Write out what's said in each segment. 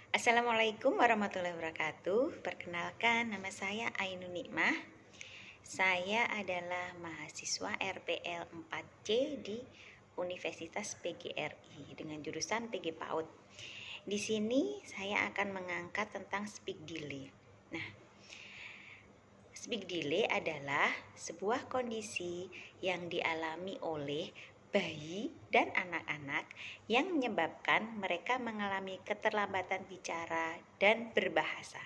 Assalamualaikum warahmatullahi wabarakatuh. Perkenalkan, nama saya Ainun Nikmah. Saya adalah mahasiswa RPL 4C di Universitas PGRI dengan jurusan PG PAUD. Di sini saya akan mengangkat tentang speak delay. Nah, speak delay adalah sebuah kondisi yang dialami oleh bayi dan anak-anak yang menyebabkan mereka mengalami keterlambatan bicara dan berbahasa.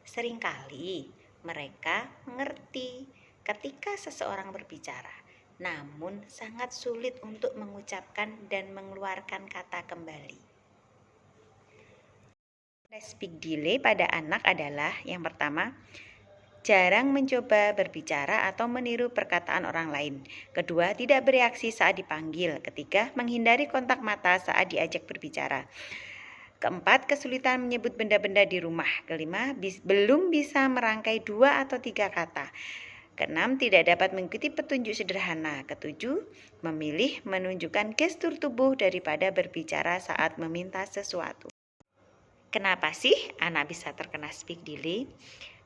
Seringkali mereka mengerti ketika seseorang berbicara, namun sangat sulit untuk mengucapkan dan mengeluarkan kata kembali. Speak delay pada anak adalah yang pertama, jarang mencoba berbicara atau meniru perkataan orang lain. Kedua, tidak bereaksi saat dipanggil. Ketiga, menghindari kontak mata saat diajak berbicara. Keempat, kesulitan menyebut benda-benda di rumah. Kelima, belum bisa merangkai 2 atau 3 kata. Keenam, tidak dapat mengikuti petunjuk sederhana. Ketujuh, memilih menunjukkan gestur tubuh daripada berbicara saat meminta sesuatu. Kenapa sih anak bisa terkena speak delay?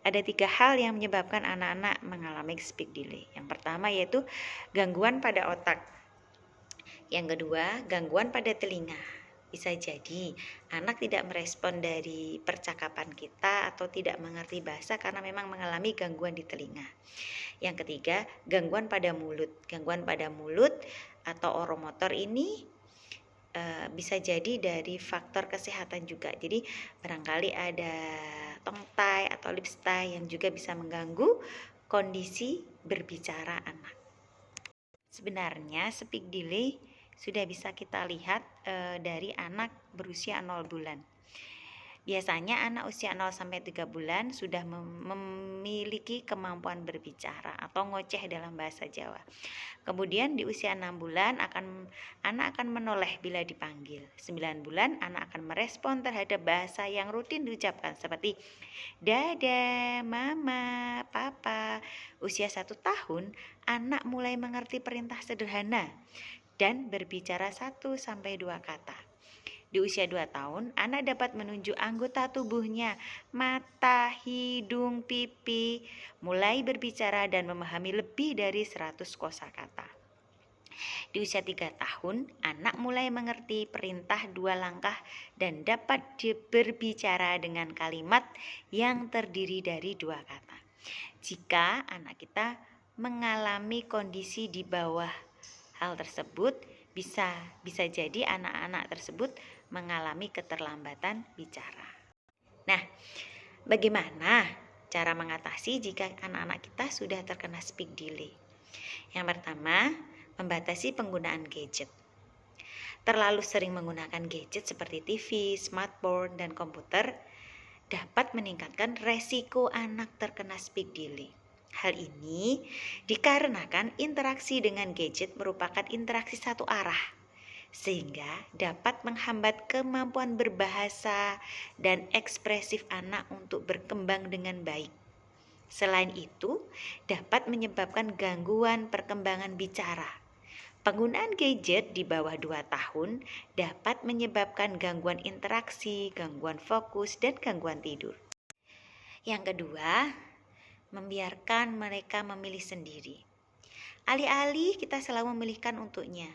Ada 3 hal yang menyebabkan anak-anak mengalami speak delay. Yang pertama yaitu gangguan pada otak. Yang kedua, gangguan pada telinga. Bisa jadi anak tidak merespon dari percakapan kita atau tidak mengerti bahasa karena memang mengalami gangguan di telinga. Yang ketiga, gangguan pada mulut. Gangguan pada mulut atau oromotor ini bisa jadi dari faktor kesehatan juga. Jadi barangkali ada tongue tie atau lips tie yang juga bisa mengganggu kondisi berbicara anak. Sebenarnya speak delay sudah bisa kita lihat dari anak berusia 0 bulan. Biasanya anak usia 0 sampai 3 bulan sudah memiliki kemampuan berbicara atau ngoceh dalam bahasa Jawa. Kemudian di usia 6 bulan anak akan menoleh bila dipanggil. 9 bulan anak akan merespon terhadap bahasa yang rutin diucapkan seperti Dada, Mama, Papa. Usia 1 tahun anak mulai mengerti perintah sederhana dan berbicara 1 sampai 2 kata. Di usia 2 tahun, anak dapat menunjuk anggota tubuhnya, mata, hidung, pipi, mulai berbicara dan memahami lebih dari 100 kosakata. Di usia 3 tahun, anak mulai mengerti perintah 2 langkah dan dapat berbicara dengan kalimat yang terdiri dari 2 kata. Jika anak kita mengalami kondisi di bawah hal tersebut, bisa jadi anak-anak tersebut mengalami keterlambatan bicara. Nah, bagaimana cara mengatasi jika anak-anak kita sudah terkena speak delay? Yang pertama, membatasi penggunaan gadget. Terlalu sering menggunakan gadget seperti TV, smartphone, dan komputer dapat meningkatkan resiko anak terkena speak delay. Hal ini dikarenakan interaksi dengan gadget merupakan interaksi satu arah, sehingga dapat menghambat kemampuan berbahasa dan ekspresif anak untuk berkembang dengan baik. Selain itu, dapat menyebabkan gangguan perkembangan bicara. Penggunaan gadget di bawah 2 tahun dapat menyebabkan gangguan interaksi, gangguan fokus, dan gangguan tidur. Yang kedua, membiarkan mereka memilih sendiri. Alih-alih kita selalu memilihkan untuknya,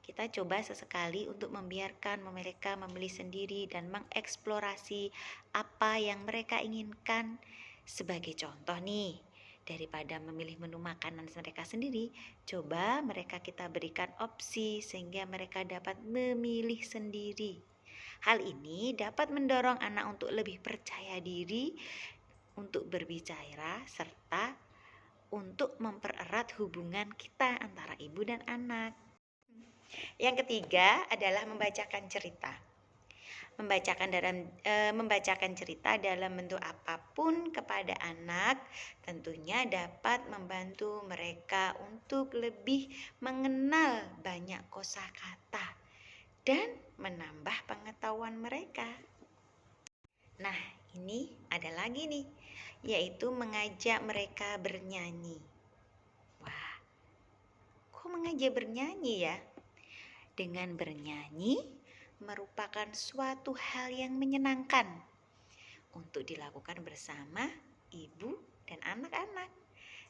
kita coba sesekali untuk membiarkan mereka memilih sendiri dan mengeksplorasi apa yang mereka inginkan. Sebagai contoh nih, daripada memilih menu makanan mereka sendiri, coba mereka kita berikan opsi sehingga mereka dapat memilih sendiri. Hal ini dapat mendorong anak untuk lebih percaya diri untuk berbicara serta untuk mempererat hubungan kita antara ibu dan anak. Yang ketiga adalah membacakan cerita. Membacakan cerita dalam bentuk apapun kepada anak tentunya dapat membantu mereka untuk lebih mengenal banyak kosakata dan menambah pengetahuan mereka. Nah, ini ada lagi nih, yaitu mengajak mereka bernyanyi. Wah, kok mengajak bernyanyi ya? Dengan bernyanyi, merupakan suatu hal yang menyenangkan untuk dilakukan bersama ibu dan anak-anak.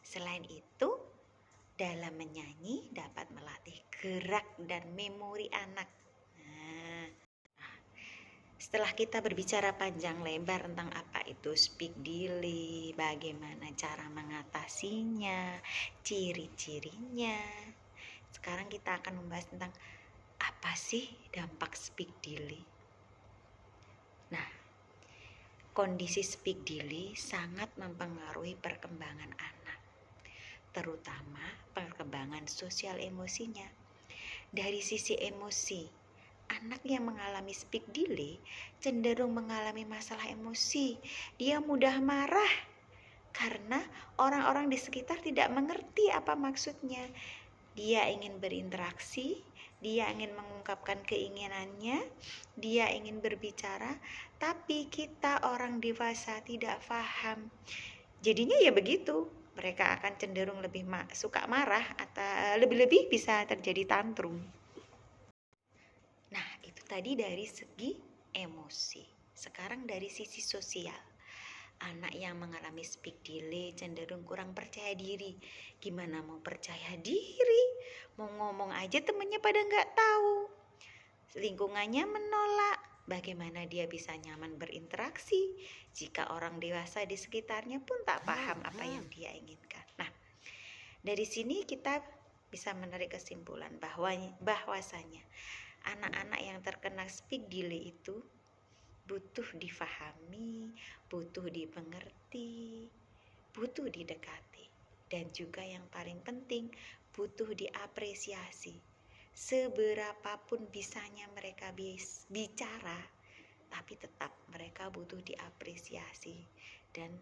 Selain itu, dalam menyanyi dapat melatih gerak dan memori anak. Nah, setelah kita berbicara panjang lebar tentang apa itu speak delay, bagaimana cara mengatasinya, ciri-cirinya, sekarang kita akan membahas tentang apa sih dampak speak delay. Nah, kondisi speak delay sangat mempengaruhi perkembangan anak, terutama perkembangan sosial emosinya. Dari sisi emosi, anak yang mengalami speak delay cenderung mengalami masalah emosi. Dia mudah marah karena orang-orang di sekitar tidak mengerti apa maksudnya. Dia ingin berinteraksi, dia ingin mengungkapkan keinginannya, dia ingin berbicara, tapi kita orang dewasa tidak paham. Jadinya ya begitu, mereka akan cenderung lebih suka marah atau lebih-lebih bisa terjadi tantrum. Nah, itu tadi dari segi emosi. Sekarang dari sisi sosial. Anak yang mengalami speak delay cenderung kurang percaya diri. Gimana mau percaya diri? Mau ngomong aja temennya pada nggak tahu. Lingkungannya menolak. Bagaimana dia bisa nyaman berinteraksi jika orang dewasa di sekitarnya pun tak paham apa yang dia inginkan. Nah, dari sini kita bisa menarik kesimpulan bahwasanya anak-anak yang terkena speak delay itu butuh difahami, butuh dimengerti, butuh didekati, dan juga yang paling penting butuh diapresiasi. Seberapapun bisanya mereka bicara, tapi tetap mereka butuh diapresiasi dan